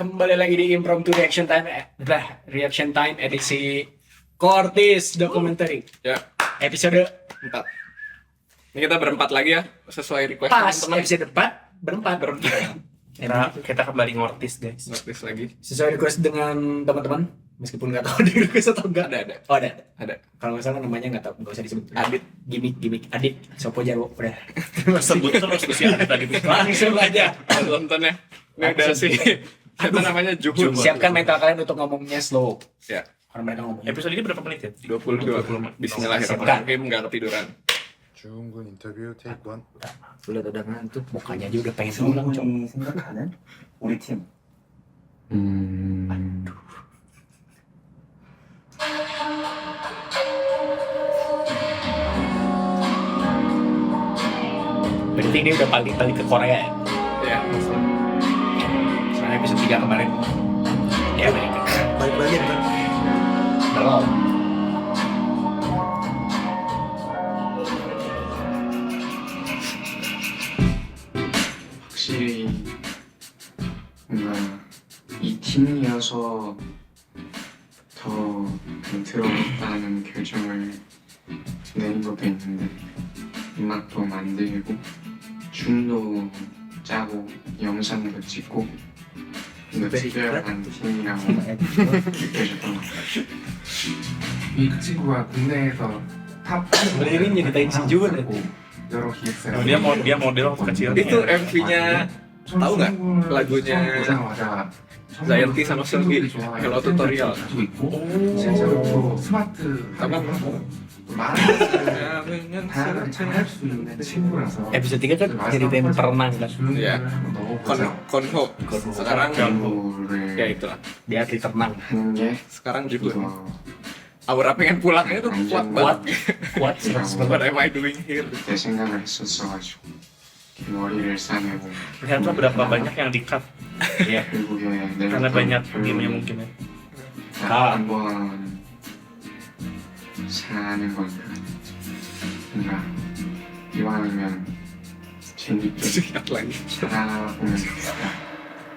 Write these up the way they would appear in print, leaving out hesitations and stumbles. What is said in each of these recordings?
Kembali lagi di Impromptu Reaction Time, Reaction Time edisi Cortis Documentary. Ya, Episode 4. Ini kita berempat lagi ya, sesuai request pas teman-teman. episode 4 berempat. Kita kembali ngortis guys. Notice lagi. Sesuai request dengan teman-teman, meskipun nggak tahu di request atau enggak. Ada. Oh ada. Ada. Kalau nggak salah namanya nggak tahu, nggak usah disebut. Adit. Gimik Adit. Sopo Jarwo udah. Sebut terus tuh si Adit tadi. Langsung aja. Nonton ya. Ini udah sih. Apa namanya Juhud. Siapkan mental kalian untuk ngomongnya slow. Ya. Karena mereka ngomong. Episode ini berapa menit ya? 22. Bismillahirrahmanirrahim. Nggak ketiduran. 중군 인터뷰 테이크 원. Udah ngantuk, mukanya aja udah pengen pulang, Cok. 생각하는 우리 팀. Berarti ini udah balik ke Korea ya? Ya. Soalnya episode 3 kemarin di Amerika. balik lagi kan? Belum. 확실히 뭔가 이 팀이어서 더 들어갔다는 결정을 내린 것도 있는데 음악도 만들고 춤도 짜고 영상도 찍고 뭔가 특별한 팀이라고 느껴졌던 것 같아요. 이 친구가 국내에서 탑 Belirin nyeritain si Jun ya. 여러 기획사를 Dia model waktu kecil. Itu MV-nya tahu nggak? Lagunya Zayanti sama Selgi, Hello Tutorial. 실제로 또 스마트 Taman. 다양한 잘할수 있는 친구라서 Episode 3 kan nyeritain perenang kan. Ya. Konho. Sekarang ya 공부를 itulah. Dia atlet renang. 하는 게 Sekarang Juhud. 이거 Aura pengen pulangnya tuh kuat banget. Kuat sih. What am I doing here? 그때 생각을 했었어가지고 머리를 싸매고 Ternyata berapa banyak yang di-cut. Iya. 결국에 Karena banyak game yang mungkin ya. 한번 사는 거니까 뭔가 이왕이면 재밌게 Siap lagi. 살아보면 좋겠다.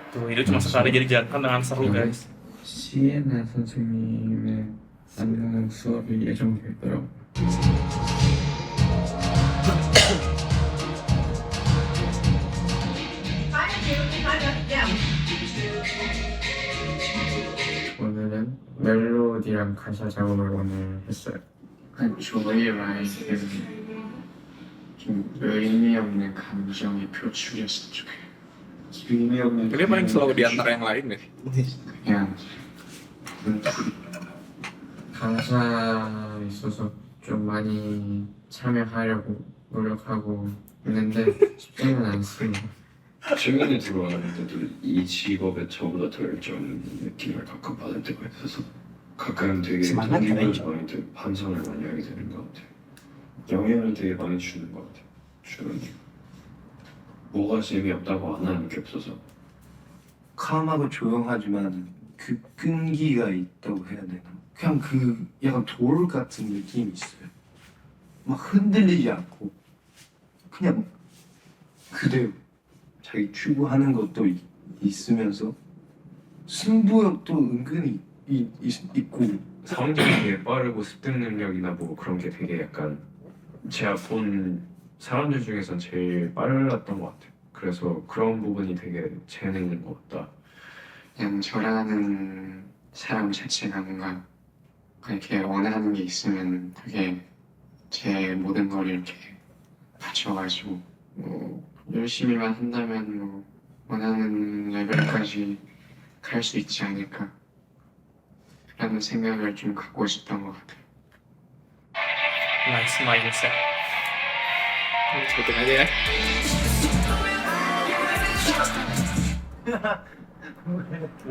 Tuh, itu cuma sekali jadi jalan dengan seru guys. 시에나 선생님의 안무 수업이 예정돼 있더라고. 오늘은 멜로디랑 가사 작업을 오늘 했어요. 한 조이 라인은 좀 의미 없는 감정이 표출했으면 좋겠어요. 의미 없는 Ini paling slow di antara yang lain nih. 그냥 가사 있어서 좀 많이 참여하려고 노력하고 있는데 쉽지는 않습니다. 최근에 들어왔을 때도 이 직업에 저보다 더 열정적인 느낌을 가끔 받을 때가 있어서 가끔 되게 Semangat 동료들 keren, 많이 반성을 많이 하게 되는 것 같아요. 영향을 되게 많이 주는 것 같아요. 주는 뭐가 재미없다고 안 하는 게 없어서 캄하고 조용하지만 그 끈기가 있다고 해야 되나? 그냥 그 약간 돌 같은 느낌이 있어요. 막 흔들리지 않고 그냥 그대로 자기 추구하는 것도 있으면서 승부욕도 은근히 있고 성적이 되게 빠르고 습득 능력이나 뭐 그런 게 되게 약간 제가 본 사람들 중에선 제일 빨랐던 것 같아요. 그래서 그런 부분이 되게 재능인 것 같다. 그냥 저라는 사람 자체가 뭔가 그렇게 원하는 게 있으면 그게 제 모든 걸 이렇게 바쳐가지고 뭐 열심히만 한다면 뭐 원하는 레벨까지 갈 수 있지 않을까 라는 생각을 좀 갖고 있었던 것 같아요. Nice mindset. Sebutin aja ya.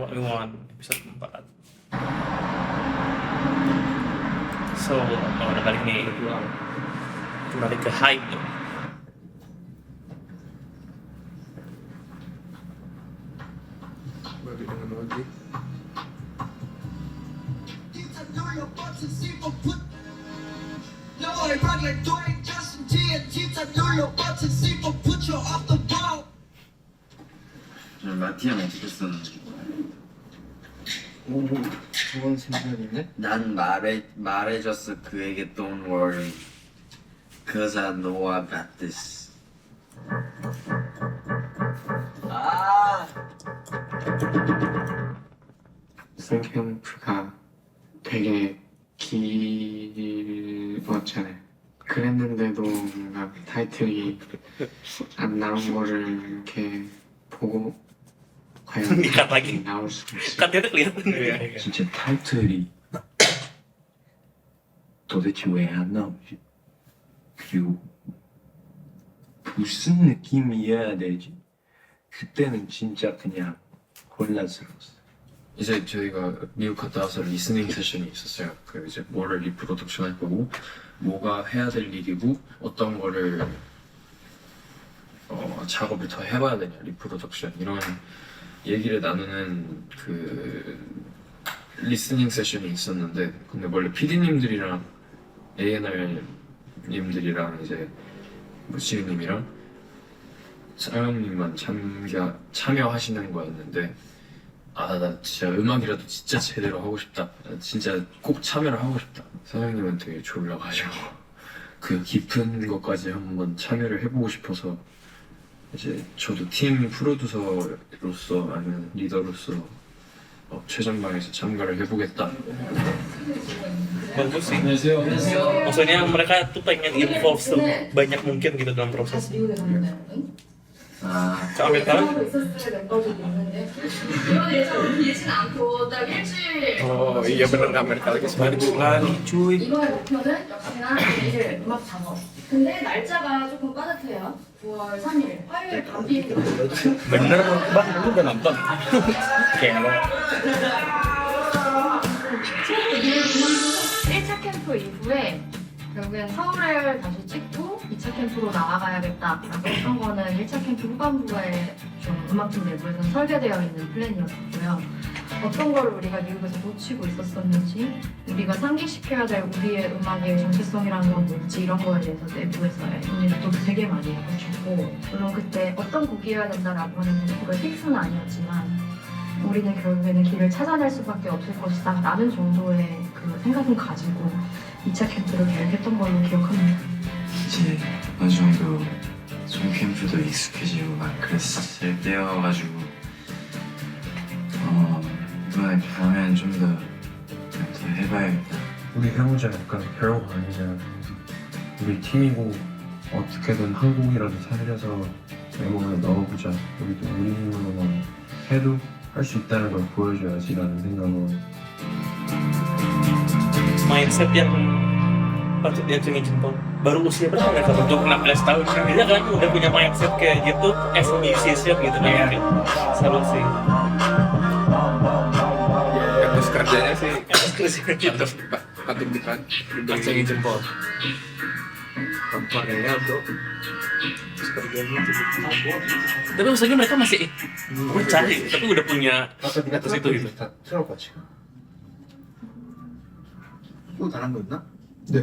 One episode 4. So, udah balik nih. Kembali ke hype tuh. Baru dengan lagi. 마티아는 어떻게 썼는지 좋은 생각이네. 난 말해줬어 그에게 don't worry cause I know I got this. 캠프가 되게 길었잖아요. 그랬는데도 뭔가 타이틀이 안 나온 거를 이렇게 보고 과연 Dikat lagi. 나올 수가 있어. Katanya tuh kelihatan. 진짜 타이틀이 도대체 왜 안 나오지? 그리고 무슨 느낌이어야 되지? 그때는 진짜 그냥 혼란스러웠어. 이제 저희가 미국 갔다 와서 리스닝 세션이 있었어요. 그 이제 뭐를 리프로덕션 할 거고 뭐가 해야 될 일이고 어떤 거를 작업을 더 해봐야 되냐 리프로덕션 이런 얘기를 나누는 그 리스닝 세션이 있었는데 근데 원래 PD님들이랑 A&R님들이랑 이제 무시님이랑 사장님만 참여하시는 거였는데 나 진짜 음악이라도 진짜 제대로 하고 싶다. 나 진짜 꼭 참여를 하고 싶다. 사장님은 되게 졸려가지고 그 깊은 것까지 한번 참여를 해보고 싶어서 이제 저도 팀 프로듀서로서 아니면 리더로서 최전방에서 참가를 해보겠다. Bagus sih. Maksudnya mereka tuh pengen involve sebanyak mungkin gitu dalam proses. 자, 아메리카노? Iya bener Amerika lagi sebenarnya. lagi cuy. 이번의 목표는 역시나 내일 음악 작업. 근데 날짜가 조금 빠듯해요. 9월 3일 화요일 밤 비행기. Bener bang, lu udah nonton? Kayak lo. 1차 캠프 이후에 결국엔 서울을 다시 찍고 2차 캠프로 나아가야겠다. 어떤 거는 1차 캠프 후반부에 좀 음악팀 내부에서 설계되어 있는 플랜이었고요. 어떤 걸 우리가 미국에서 놓치고 있었었는지, 우리가 상기시켜야 될 우리의 음악의 정체성이라는 건 뭔지 이런 거에 대해서 내부에서의 논의도 되게 많이 해주고, 물론 그때 어떤 곡이어야 된다라고 하는 목표가 픽스는 아니었지만 우리는 결국에는 길을 찾아낼 수밖에 없을 것이다 라는 정도의 그 생각은 가지고 2차 캠프를 계획했던 걸로 기억합니다. 이제 어느 정도 송 캠프도 익숙해지고 막 그랬을 때여가지고 이번에 가면 좀 더 해봐야겠다. 우리 해보자 약간 별거 아니냐. 우리 팀이고 어떻게든 한 곡이라도 살려서 앨범에 넣어보자. 우리도 우리 힘으로만 해도 할 수 있다는 걸 보여줘야지라는 생각으로 Mindset yang patut diacungi jempol. Baru usia berapa mereka untuk 16 tahun. Kayaknya kan udah punya mindset kayak gitu as a musician gitu kan. Salut sih. Terus kerjanya sih Gitu. patut Acungin jempol. Keluarganya bro. Tapi maksudnya mereka masih mencari, tapi udah punya atas itu gitu. 트럭 같이. 또 다른 거 있나? 네.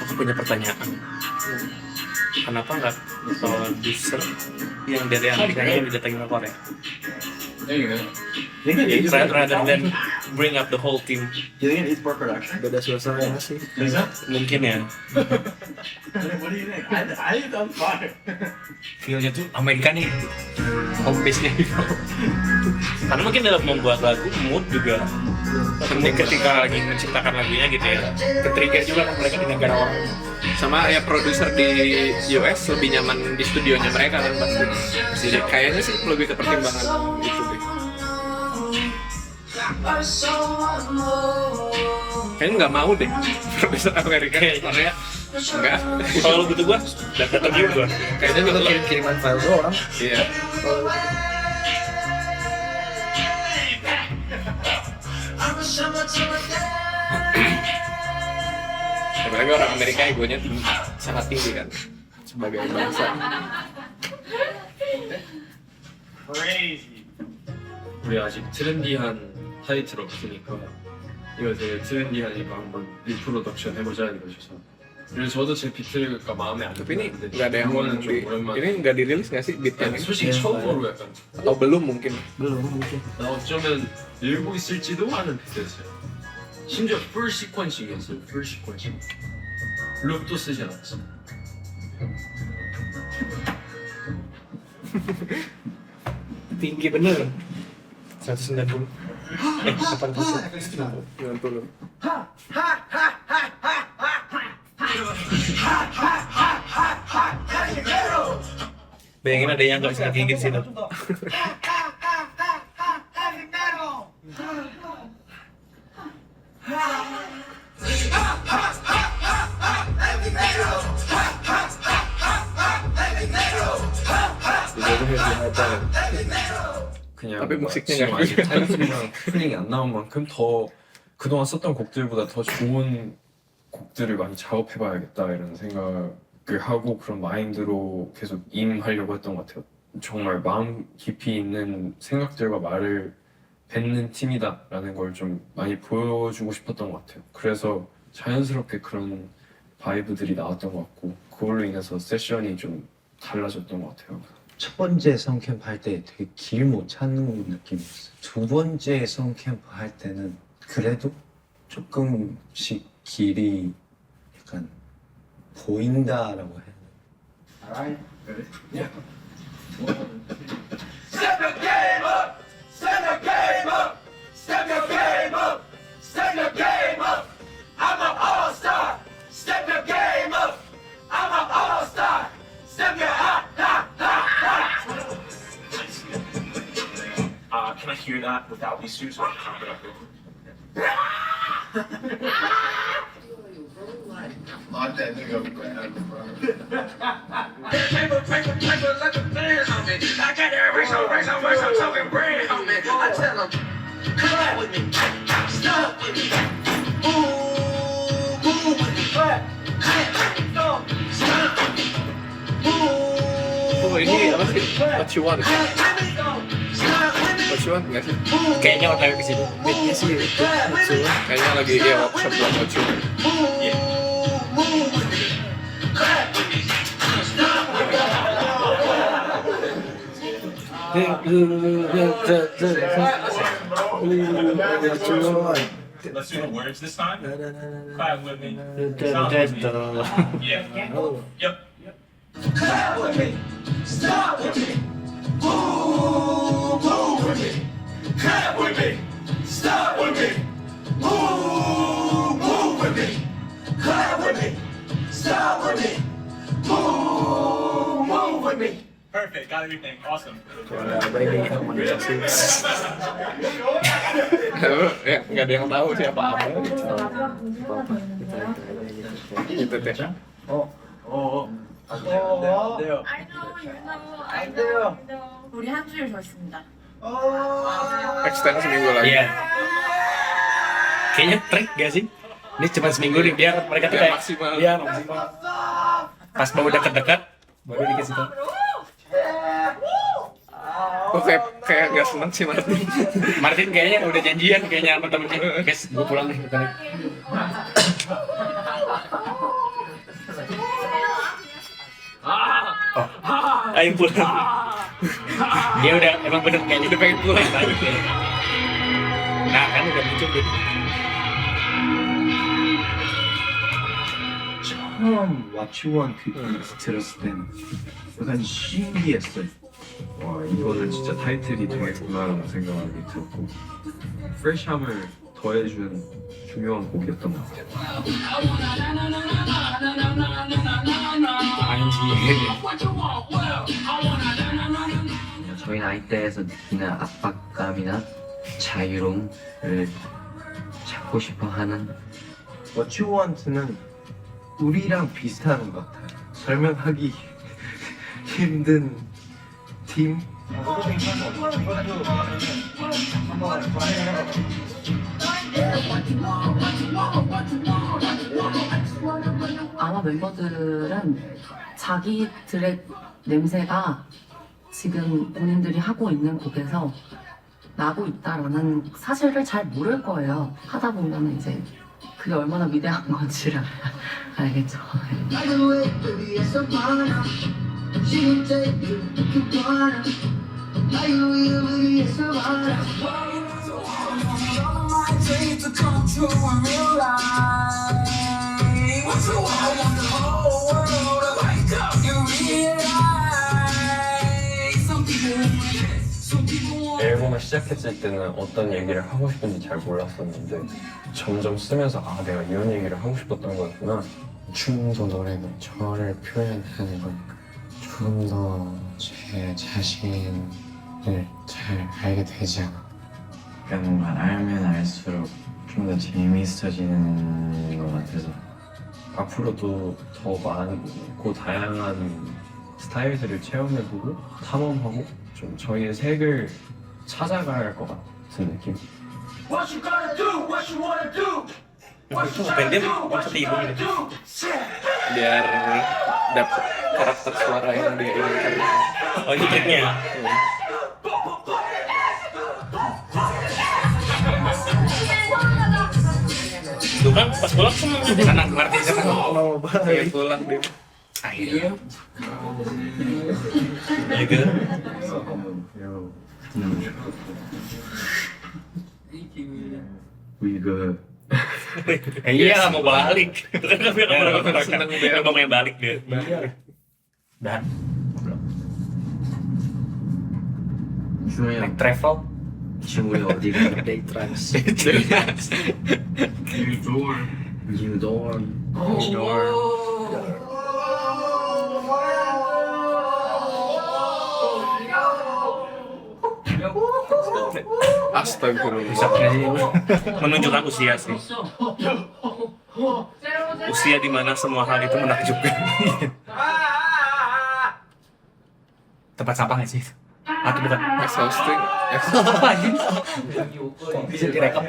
Aku punya pertanyaan. Kenapa nggak produser yang dari Amerika yang didatangin ke Korea? Rather than bring up the whole team. Beda suasana sih. Mungkin ya. Feel-nya tuh Amerika nih. Home base-nya. Karena mungkin dalam membuat lagu mood juga penting ketika lagi menciptakan lagunya gitu ya. Ketrigger juga kan mereka di negara orang. sama ya produser di US lebih nyaman di studionya mereka kan pasti. Jadi kayaknya sih lebih ke pertimbangan itu deh. Kayaknya nggak mau deh produser Amerika ya Korea. Enggak. Kalau gitu gua datang juga. Kayaknya juga Kirim-kiriman file doang. Iya. Apalagi orang Amerika egonya tinggi, sangat tinggi kan sebagai bangsa. 우리 아직 트렌디한 타이틀 없으니까 이거 되게 트렌디하니까 한번 리프로덕션 해보자 이러셔서. 그래서 저도 제 비트가 마음에 안 Tapi ini 드는데 nggak ada yang 이거는 좀 di, 오랜만에. ini nggak dirilis nggak sih beatnya? 솔직히 처음으로 약간 Atau belum mungkin? Belum mungkin. 나 어쩌면 늘고 있을지도 하는 비트였어요. 심지어 풀 시퀀싱이었어요. 풀 시퀀싱. 룹도 쓰지 않았어. Tinggi bener. 190. 80. 90. Bayangin ada yang nggak bisa tinggi di situ. 그냥 tapi musiknya 지금 nggak 아직 타이틀이랑 풀링이 안 나온 만큼 더 그동안 썼던 곡들보다 더 좋은 곡들을 많이 작업해봐야겠다 이런 생각을 하고 그런 마인드로 계속 임하려고 했던 것 같아요. 정말 마음 깊이 있는 생각들과 말을 뱉는 팀이다라는 걸 좀 많이 보여주고 싶었던 것 같아요. 그래서 자연스럽게 그런 바이브들이 나왔던 것 같고 그걸로 인해서 세션이 좀 달라졌던 것 같아요. 첫 번째 성캠프 할 때 되게 길 못 찾는 느낌이었어요. 두 번째 성캠프 할 때는 그래도 조금씩 길이 약간 보인다라고 해야 되나? Can I hear that without these suits? Or pop it up? Oh ini apa sih? What you want? What you want nggak sih? Kayaknya OTW ke sini. Beatnya sih. Kayaknya lagi ya workshop buat What you want. Let's do the words this time. Clap with me. Yeah. Yep. Perfect. Got everything. Awesome. Ya nggak ada yang tahu siapa apa. Gitu deh. I know. 우리 한 줄 더 있습니다. Extend seminggu lagi. Iya. Kayaknya trik gak sih? Ini cuma seminggu nih biar mereka tuh Biar kayak maksimal. Iya, maksimal. Pas mau dekat-dekat baru dikasih tahu. Kok kayak nggak seneng sih Martin. Martin kayaknya udah janjian kayaknya sama temennya. Guys, gue pulang nih. Bentar. Ayo pulang. Dia udah emang bener kayaknya udah pengen pulang tadi. Nah kan udah muncul gitu. 처음 What You Want 그 비트 들었을 때는 약간 신기했어요. 와 이거는 진짜 타이틀이 되겠구나라는 생각이 들었고 프레시함을 더해준 중요한 곡이었던 것 같아요. 저희 나이대에서 느끼는 압박감이나 자유로움을 찾고 싶어하는 What You Want는 우리랑 비슷한 것 같아요. 설명하기 힘든 팀? 아마 멤버들은 자기들의 냄새가 지금 본인들이 하고 있는 곡에서 나고 있다라는 사실을 잘 모를 거예요. 하다 보면 이제 그게 얼마나 위대한 건지를 알겠죠. 앨범을 시작했을 때는 어떤 얘기를 하고 싶은지 잘 몰랐었는데 점점 쓰면서 아 내가 이런 얘기를 하고 싶었던 거였구나. 춤도 노래도 저를 표현하는 거니까 조금 더 제 자신을 잘 알게 되지 않아. 그러니까 뭔가 알면 알수록 좀 더 재미있어지는 것 같아서 앞으로도 더 많고 다양한 스타일들을 체험해보고 탐험하고 좀 저희의 색을 찾아갈 것 같은 느낌? Itu pendek, seperti ibu ini. Biar dapat karakter suara yang dia inginkan. Oh ini triknya. Tuh kan pas pulang seneng tuh anak ngerti sekarang mau Dia pulang dia. akhirnya gitu. Iya mau balik. Seneng dia. Emang mau balik dia. Dan 주호야 travel. 지금 우리 어디 가? Day trans. 유돌 Astagfirullah. Menunjukkan usia sih. Usia di mana semua hal itu menakjubkan. Tempat sampah nggak sih? Atau bukan? Exhausting. Apa aja? Bisa direkam.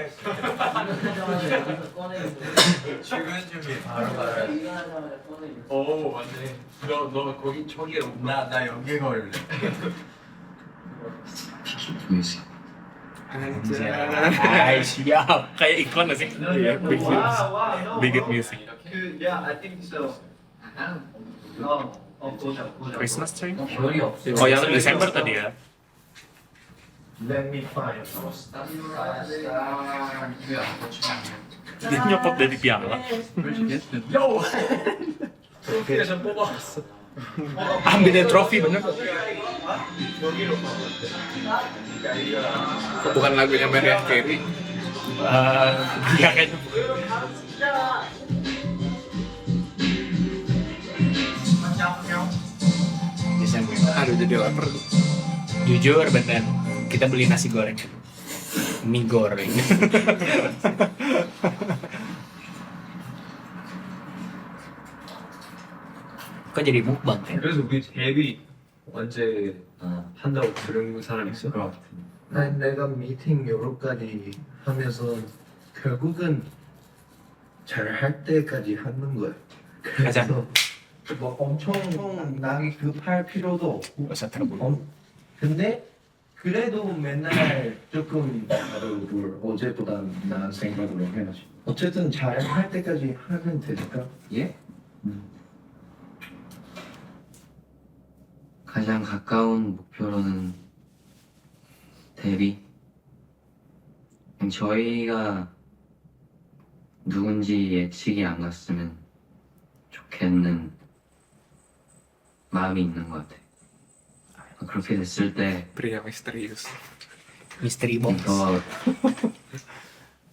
오 맞네. 너 거기 저기에 나 여기 걸래. 보이지? Ay, siap. Kayak iklan nggak sih? Iya, Big Music. Christmas tree? 별이 없어. Oh yang Desember tadi ya? Let me find. Dia nyopot dari piala. Ambil dari trofi bener. Bukan lagunya Mariah Carey. Iya kayaknya. Desember. Aduh jadi lapar. Jujur bener, kita beli nasi goreng, mie goreng. Kok jadi mukbang ya? 그래서 우리 데뷔 언제 한다고 들은 사람 있어? 난 내가 미팅 요로까지 하면서 결국은 잘 할 때까지 하는 거야. 가자. 그래서 뭐 엄청 나게 급할 필요도 없고. Gak usah terburu. 근데 그래도 맨날 조금 하루를 어제보다 나은 생각으로 해야지. 어쨌든 잘 할 때까지 하면 되니까. 예? 가장 가까운 목표로는 데뷔. 그냥 저희가 누군지 예측이 안 갔으면 좋겠는 마음이 있는 것 같아요. 그렇게 됐을 때 Pria misterius. Misteri box. 더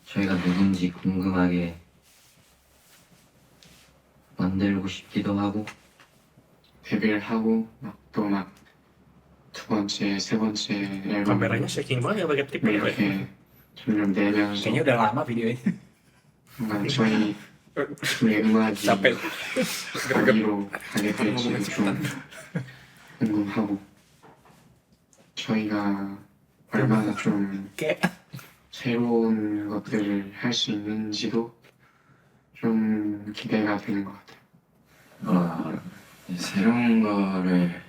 저희가 누군지 궁금하게 만들고 싶기도 하고 데뷔를 하고 또 막 두 번째, 세 번째 앨범 Kameranya shaking banget ya pakai tip ya. 이렇게 점점 내면서 Kayaknya udah lama videonya. 뭔가 저희 우리의 음악이 Capek. 어디로 가게 될지 좀 궁금하고 저희가 얼마나 좀 새로운 것들을 할 수 있는지도 좀 기대가 되는 것 같아요. 새로운 거를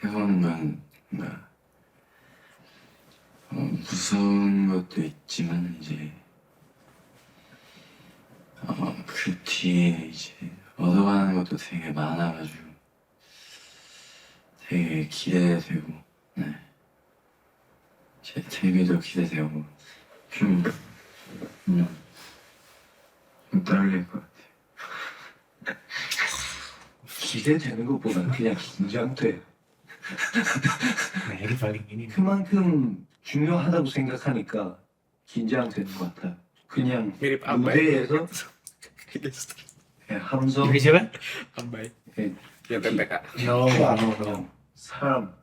해보는 건 뭔가 무서운 것도 있지만 이제 그 뒤에 이제 얻어가는 것도 되게 많아가지고 되게 기대되고 네. 제 데뷔도 기대되고 좀 떨릴 것 같아요. 기대되는 것보다는 그냥 긴장돼. Nah ini paling ini. 그만큼 중요하다고 생각하니까 긴장되는 것 같아요. 그냥 mirip Abai. 무대에서 함성 Ini siapa? Abai. 예, Ya TPK. No. 그냥 사람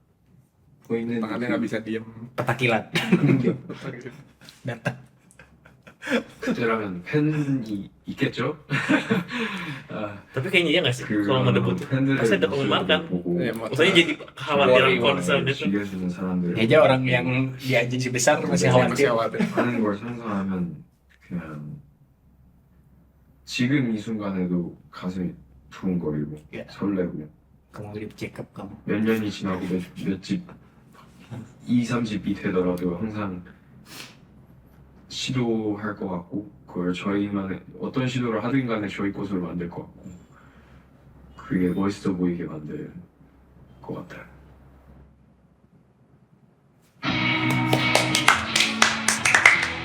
보이는 Tangannya nggak bisa diem. Petakilan. 공격. Datang. 그때라면 팬이 있겠죠? Tapi kayaknya iya nggak sih kalau mau debut tuh? 팬들의 Pasti ada penggemar kan? 보고 Ya, mau- Maksudnya jadi kekhawatiran konser itu. 즐겨주는 사람들 Aja orang yang di agensi besar masih Masih khawatir. khawatir. 하는 걸 상상하면 그냥 지금 이 순간에도 가슴이 두근거리고 예. 설레고 Kamu di check up kamu. 몇 년이 지나고 몇집 2, 3집이 되더라도 항상 시도할 것 같고 그걸 저희만의 어떤 시도를 하든 간에 저희 것으로 만들 것 같고 그게 멋있어 보이게 만들 것 같아요.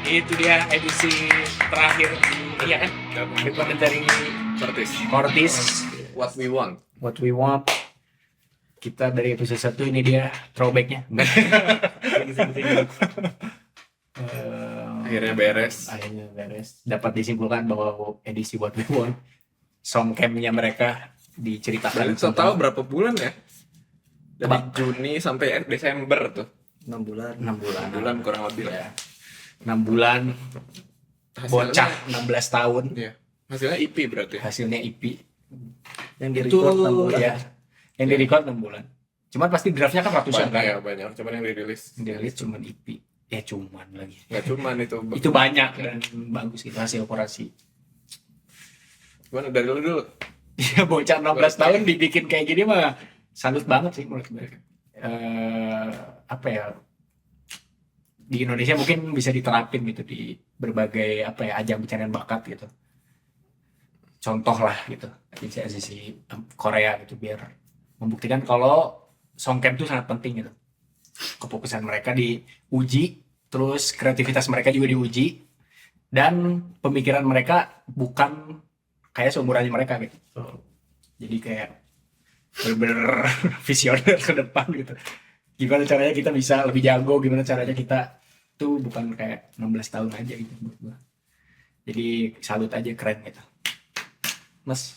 Itu dia edisi terakhir, iya kan? Daripada dari Kortis, What we want. What We Want. Kita dari episode 1 ini dia throwbacknya. Akhirnya beres. Akhirnya beres. Dapat disimpulkan bahwa edisi What We Want, song campnya mereka diceritakan. Kalian tahu berapa bulan ya? Dari Tebak. Juni sampai Desember tuh. 6 bulan. 6 bulan. 6 bulan kurang lebih lah. Ya. 6 bulan, bocah 16 tahun, Iya. Hasilnya EP berarti. hasilnya EP. Yang di Itu record 6 bulan. ya, yang di record 6 bulan. Cuman pasti draftnya kan ratusan Banyak kan? ya, banyak. Cuman yang dirilis. Dirilis cuman EP. Ya cuman lagi. Nggak cuman itu. Itu banyak dan bagus gitu hasil operasi. Gimana dari lu dulu? Ya bocah 16 tahun dibikin kayak gini mah salut banget sih menurut gue. Apa ya? Di Indonesia mungkin bisa diterapin gitu di berbagai apa ya ajang pencarian bakat gitu. Contoh lah gitu agensi Korea gitu biar membuktikan kalau songcamp itu sangat penting gitu. Kefokusan mereka diuji, terus kreativitas mereka juga diuji, dan pemikiran mereka bukan kayak seumurannya mereka gitu. Jadi kayak bener-bener visioner ke depan gitu. Gimana caranya kita bisa lebih jago, gimana caranya kita tuh bukan kayak 16 tahun aja gitu menurut gua. Jadi salut aja, keren gitu. Mas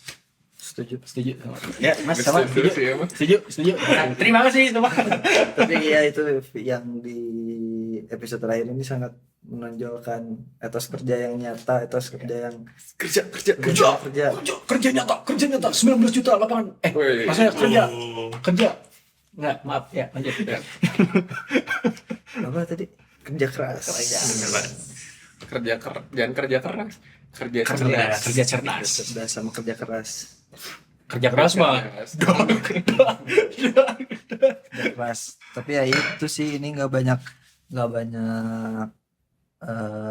Setuju. setuju? Ya, Mas sama Setuju setuju. sih ya, Mas. Setuju. Terima kasih semua. Tapi ya itu yang di episode terakhir ini sangat menonjolkan etos kerja yang nyata, etos kerja yang Kerja nyata 19 juta lapangan. Wih. Maksudnya kerja. Enggak, maaf ya, lanjut. Ya. apa tadi? Kerja keras. Jangan kerja keras. Kerja cerdas. Kerja cerdas. Cerdas sama kerja keras. Kerja keras mah. Kerja keras. Tapi ya itu sih ini nggak banyak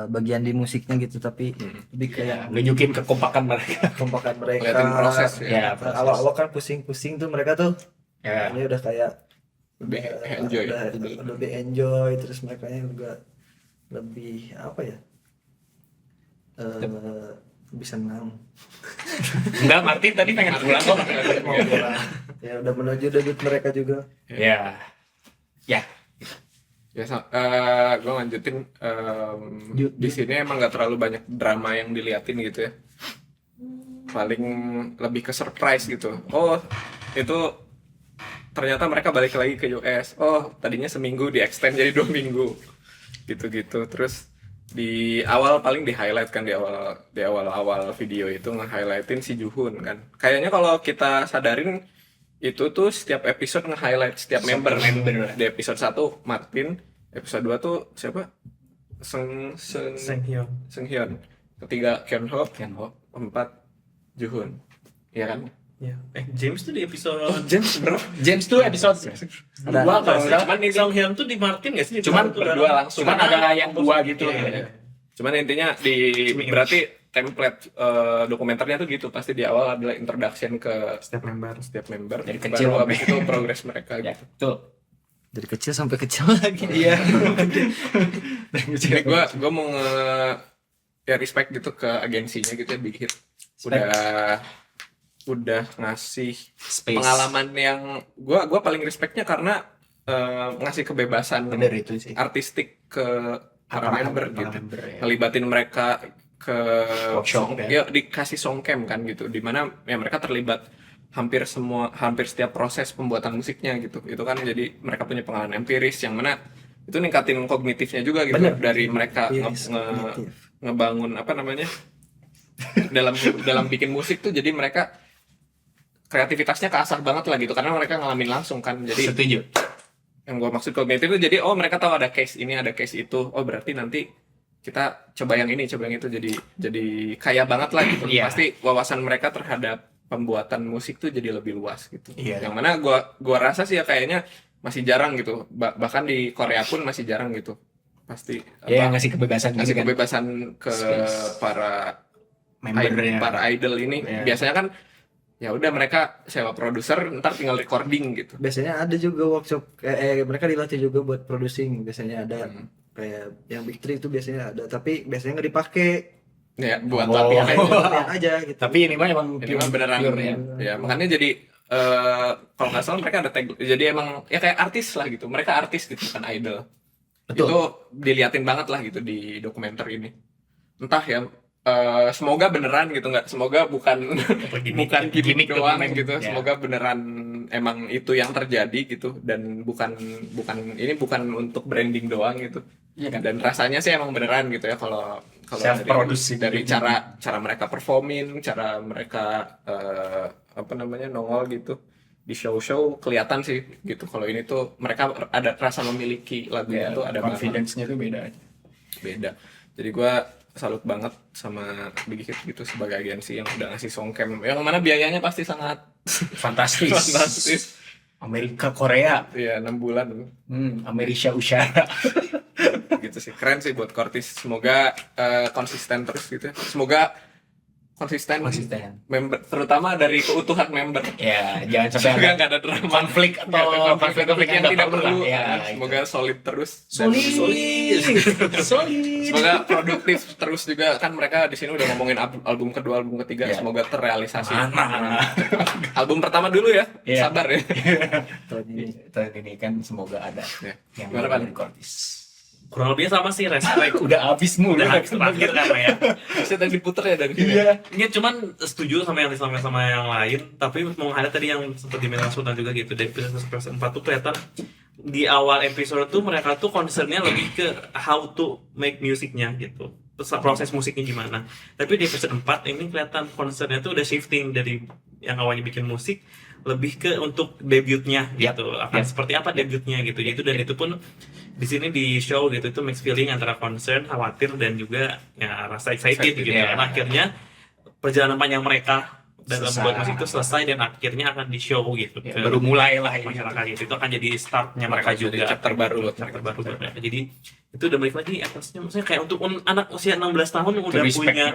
bagian di musiknya gitu, tapi lebih kayak Nunjukin kekompakan mereka. kompakan mereka. Ngeliatin proses ya. Ya, proses. Awal-awal kan pusing-pusing tuh mereka tuh. Ya. Ini udah kayak Lebih enjoy. udah lebih enjoy, terus mereka juga lebih apa ya, lebih senang. Enggak, Martin tadi pengen pulang kok. Mau pulang. Ya udah menuju debut mereka juga. Ya. Ya, gue lanjutin. Di sini emang nggak terlalu banyak drama yang diliatin gitu ya. Paling lebih ke surprise gitu. Oh, itu ternyata mereka balik lagi ke US. Oh, tadinya seminggu di extend jadi 2 minggu. Gitu-gitu. Terus di awal paling di highlight kan di awal video itu nge-highlightin si Juhun kan. Kayaknya kalau kita sadarin itu tuh setiap episode nge-highlight setiap member. Di episode 1 Martin, episode 2 tuh siapa? Seunghyun. Ketiga Kyunho, 4 Juhun. Iya kan? Ya. James tuh di episode James tuh episode Ada. dua kalau nggak salah. cuman di Song Hyun tuh di Martin nggak sih? Cuman Episode berdua langsung. Cuman ada yang dua gitu. Iya. Cuman intinya berarti template dokumenternya tuh gitu, pasti di awal adalah introduction ke Setiap member. setiap member, Dari kecil baru sampai- habis itu progres mereka Ya, gitu. betul. Dari kecil sampai kecil lagi. Iya. Jadi gue mau ya respect gitu ke agensinya gitu ya, Big Hit. Udah ngasih Space. pengalaman yang gue paling respectnya karena ngasih kebebasan Bener itu sih. artistik ke para member gitu. member, ya. Ngelibatin mereka ke Workshop, ya dikasih songcamp kan gitu, dimana ya mereka terlibat hampir setiap proses pembuatan musiknya gitu. Itu kan jadi mereka punya pengalaman empiris yang mana itu ningkatin kognitifnya juga gitu. Bener. Dari mereka ngebangun apa namanya dalam bikin musik tuh, jadi mereka kreativitasnya keasah banget lah gitu karena mereka ngalamin langsung kan. Jadi Setuju. yang gue maksud kognitif itu jadi mereka tahu ada case ini, ada case itu, berarti nanti kita coba yang ini, coba yang itu, jadi kaya banget lah gitu. Iya. Pasti wawasan mereka terhadap pembuatan musik tuh jadi lebih luas gitu. Iya. Yang mana gua rasa sih ya kayaknya masih jarang gitu. Bahkan di Korea pun masih jarang gitu. Pasti Ya, ngasih kebebasan ngasih gitu kan. kebebasan ke Space. para Membernya. para idol ini. Iya. Biasanya kan ya udah mereka sewa produser, ntar tinggal recording gitu. Biasanya ada juga workshop mereka dilatih juga buat producing, biasanya ada kayak yang Big Three itu biasanya ada, tapi biasanya nggak dipakai. Ya buat Oh. latihan aja. Latihan aja gitu. Tapi ini mah emang Ini mah beneran pure ya. ya makanya jadi kalau nggak salah mereka ada tag, jadi emang ya kayak artis lah gitu, mereka artis gitu kan, idol. Betul. Itu diliatin banget lah gitu di dokumenter ini, entah ya semoga beneran gitu, nggak, semoga bukan bukan gimmick doang gitu, Ya. semoga beneran emang itu yang terjadi gitu, dan bukan ini bukan untuk branding doang gitu. Iya kan? Dan rasanya sih emang beneran gitu ya, kalau Self-produce dari cara mereka performing, cara mereka apa namanya nongol gitu di show kelihatan sih gitu. Kalau ini tuh mereka ada rasa memiliki lagunya Ya, tuh ada confidence-nya tuh beda. beda. Jadi gua salut banget sama Big Hit gitu sebagai agensi yang udah ngasih songcamp yang mana biayanya pasti sangat Fantastis. fantastis. Amerika, Korea, Iya, 6 bulan Amerika Usyara. gitu sih. Keren sih buat Cortis. Semoga konsisten terus gitu ya. Semoga konsisten member, terutama dari keutuhan member. Ya, jangan sampai Semoga ada nggak ada drama, konflik nggak ada atau konflik yang nggak tidak perlu. Ya, Semoga solid terus. solid. Semoga produktif terus juga, kan mereka di sini udah ngomongin album kedua, album ketiga. Ya. Semoga terrealisasi. Mana? Album pertama dulu ya. Iya. Sabar ya. Tahun ini kan semoga ada Ya. yang Gimana, Pan? dari Cortis. Kurang lebih sama sih, respect. Udah habis mulu. Udah habis terakhir kan ya. Bisa tadi diputer ya dari sini. Iya. Ini cuman setuju sama yang sama yang lain, tapi mau ada tadi yang seperti Milan Sultan juga gitu, dari episode 4 tuh kelihatan di awal episode tuh mereka tuh concernnya lebih ke how to make musiknya gitu, terus proses musiknya gimana. Tapi di episode 4 ini kelihatan concernnya tuh udah shifting dari yang awalnya bikin musik lebih ke untuk debutnya gitu, akan seperti apa debutnya gitu. Itu dan itu pun di sini di show gitu, itu mixed feeling antara concern, khawatir, dan juga ya rasa excited gitu. ya. Dan akhirnya perjalanan panjang mereka dalam Selesai. membuat musik itu selesai dan akhirnya akan di show gitu Ya, ke baru mulai lah ini. masyarakat gitu. Itu akan jadi startnya mereka Jadi juga, chapter baru buat chapter baru buat mereka. Jadi itu udah balik lagi atasnya, maksudnya kayak untuk anak usia 16 tahun udah Respect. punya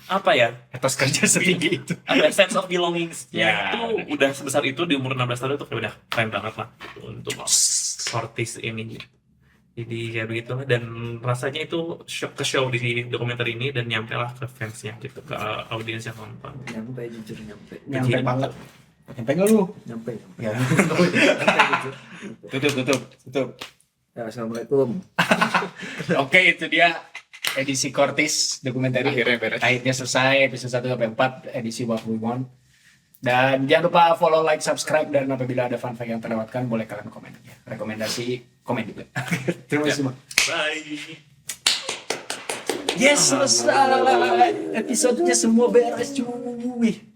apa ya, Atas kerja setinggi itu. ada sense of belongings Ya. itu udah sebesar itu di umur 16 tahun, itu kayak udah keren banget lah gitu, untuk Cortis ini gitu. Jadi kayak begitulah, dan rasanya itu ke show di dokumenter ini dan nyampe lah ke fansnya gitu, ke audiens yang nonton. Nyampe, jujur nyampe. Nyampe banget. Nyampe nggak lu? Nyampe. Ya. Nyampe, jujur. Tutup. Ya, assalamualaikum. Oke, itu dia edisi Cortis dokumenter. Akhirnya beres. Akhirnya selesai episode 1 sampai 4 edisi What We Want. Dan jangan lupa follow, like, subscribe, dan apabila ada fun fact yang terlewatkan boleh kalian komen ya. Rekomendasi komen juga. Terima kasih semua. Bye. Yes, selesai. Episodenya semua beres cuy.